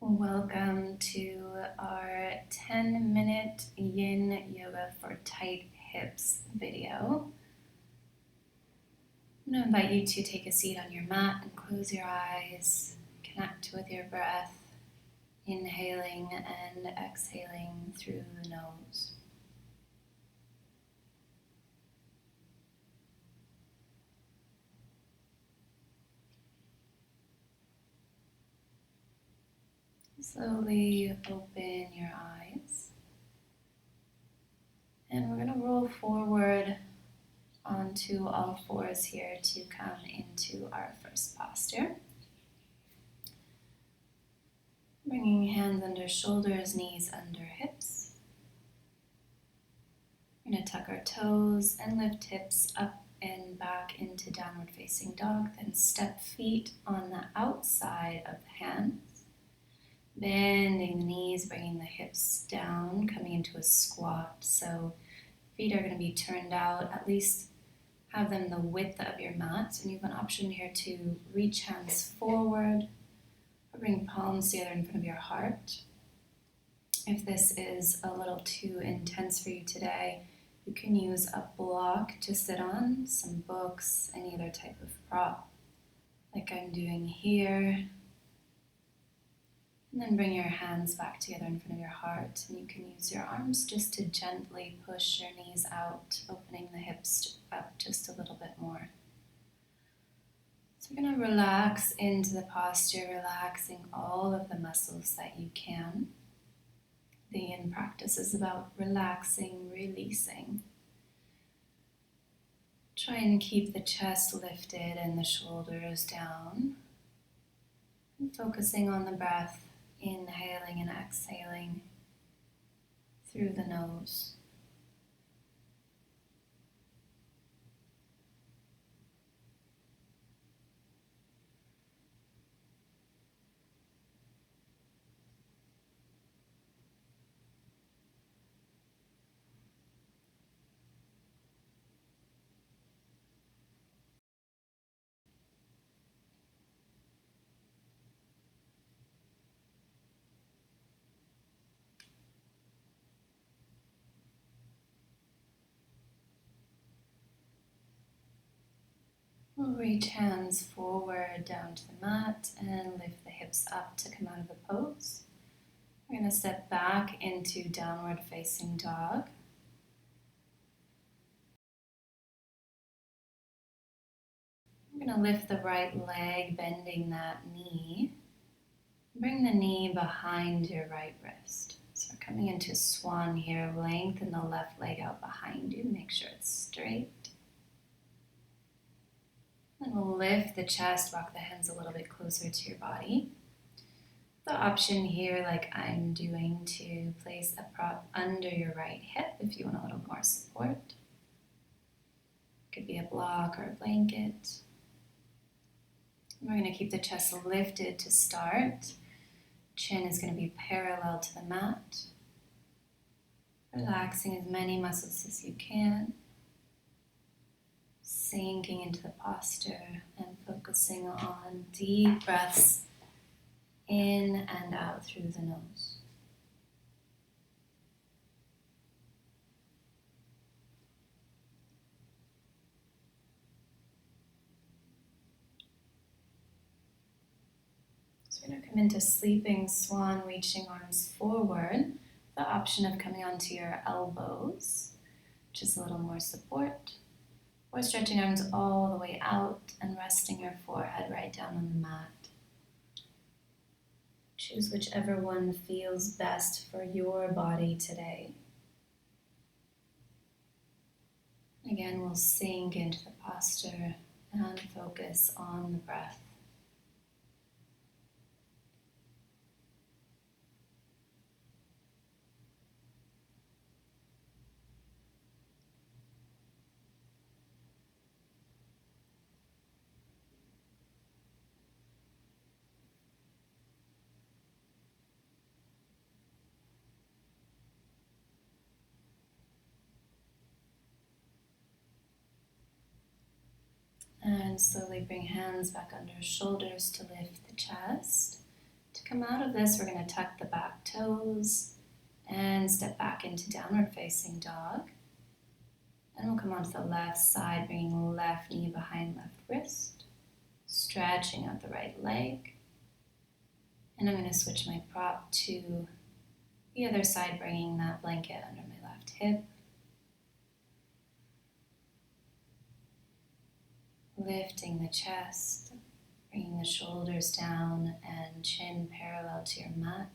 Welcome to our 10-minute yin yoga for tight hips video. I'm going to invite you to take a seat on your mat and close your eyes. Connect with your breath, inhaling and exhaling through the nose. Slowly open your eyes. And we're going to roll forward onto all fours here to come into our first posture. Bringing hands under shoulders, knees under hips. We're going to tuck our toes and lift hips up and back into downward facing dog. Then step feet on the outside of the hands. Bending the knees, bringing the hips down, coming into a squat. So feet are going to be turned out, at least have them the width of your mat. And you have an option here to reach hands forward or bring palms together in front of your heart. If this is a little too intense for you today, you can use a block to sit on, some books, any other type of prop, like I'm doing here. And then bring your hands back together in front of your heart, and you can use your arms just to gently push your knees out, opening the hips up just a little bit more. So we're going to relax into the posture, relaxing all of the muscles that you can. The yin practice is about relaxing, releasing. Try and keep the chest lifted and the shoulders down. And focusing on the breath, inhaling and exhaling through the nose. We'll reach hands forward down to the mat and lift the hips up to come out of the pose. We're going to step back into downward facing dog. We're going to lift the right leg, bending that knee. Bring the knee behind your right wrist. So we're coming into swan here. Lengthen the left leg out behind you. Make sure it's straight. Then we'll lift the chest, walk the hands a little bit closer to your body. The option here, like I'm doing, to place a prop under your right hip if you want a little more support. Could be a block or a blanket. We're going to keep the chest lifted to start. Chin is going to be parallel to the mat. Relaxing as many muscles as you can. Sinking into the posture and focusing on deep breaths in and out through the nose. So we're going to come into sleeping swan, reaching arms forward. The option of coming onto your elbows, which is a little more support. Or stretching arms all the way out and resting your forehead right down on the mat. Choose whichever one feels best for your body today. Again, we'll sink into the posture and focus on the breath. And slowly bring hands back under shoulders to lift the chest, to come out of this, we're going to tuck the back toes and step back into downward facing dog. And we'll come onto the left side, bringing left knee behind left wrist, stretching out the right leg. And I'm going to switch my prop to the other side, bringing that blanket under my left hip. Lifting the chest, bringing the shoulders down and chin parallel to your mat.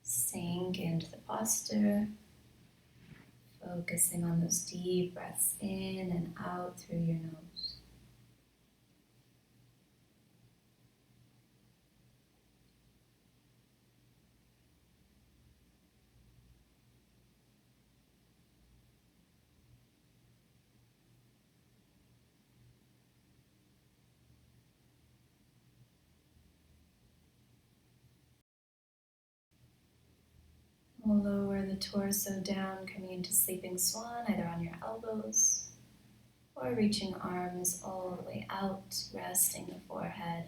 Sink into the posture, focusing on those deep breaths in and out through your nose. We'll lower the torso down, coming into sleeping swan, either on your elbows or reaching arms all the way out, resting the forehead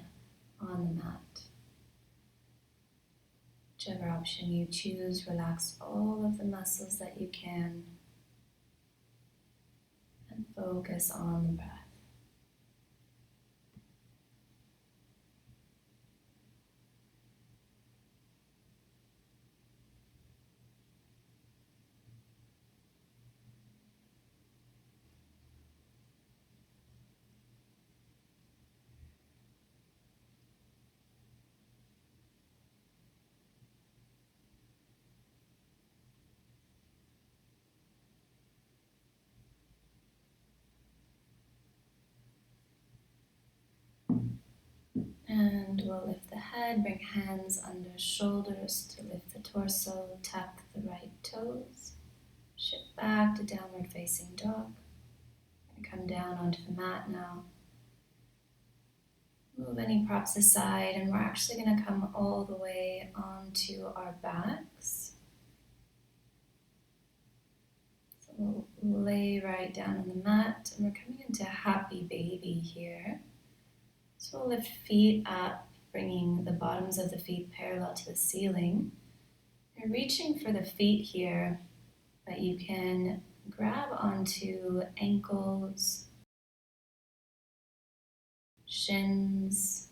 on the mat. Whichever option you choose, relax all of the muscles that you can and focus on the breath. And we'll lift the head, bring hands under shoulders to lift the torso, tuck the right toes, shift back to downward facing dog. Come down onto the mat now. Move any props aside, and we're actually going to come all the way onto our backs. So we'll lay right down on the mat, and we're coming into happy baby here. So we'll lift feet up, bringing the bottoms of the feet parallel to the ceiling. You're reaching for the feet here, but you can grab onto ankles, shins,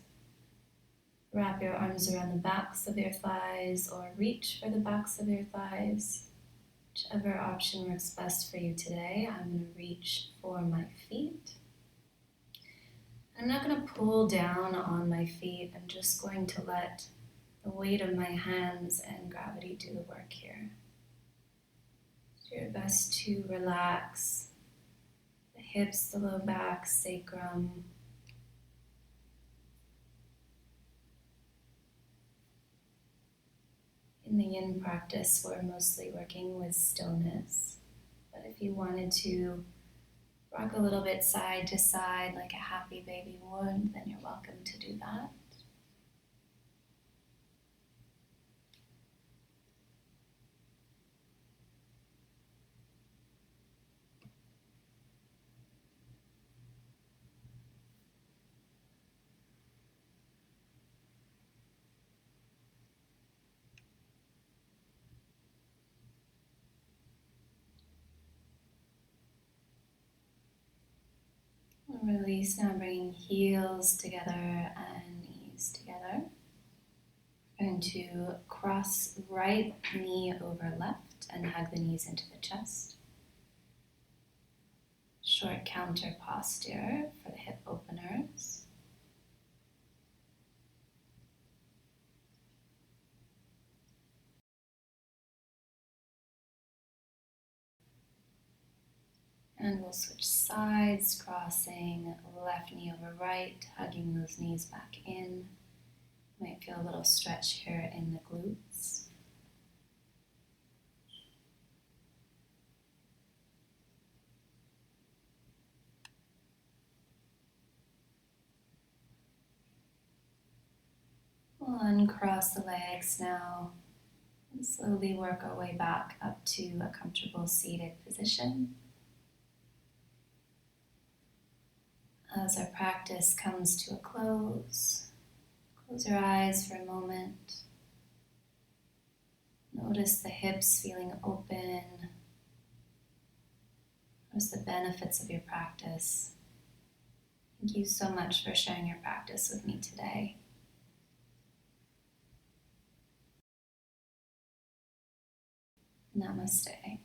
wrap your arms around the backs of your thighs or reach for the backs of your thighs. Whichever option works best for you today. I'm going to reach for my feet. I'm not going to pull down on my feet. I'm just going to let the weight of my hands and gravity do the work here. Do your best to relax the hips, the low back, sacrum. In the yin practice, we're mostly working with stillness. But if you wanted to rock a little bit side to side like a happy baby would, then you're welcome to do that. Release now, bringing heels together and knees together. We're going to cross right knee over left and hug the knees into the chest. Short counter posture for the hip openers. And we'll switch sides, crossing left knee over right, hugging those knees back in. Might feel a little stretch here in the glutes. We'll uncross the legs now and slowly work our way back up to a comfortable seated position. As our practice comes to a close, Close your eyes for a moment. Notice the hips feeling open. Notice the benefits of your practice. Thank you so much for sharing your practice with me today. Namaste.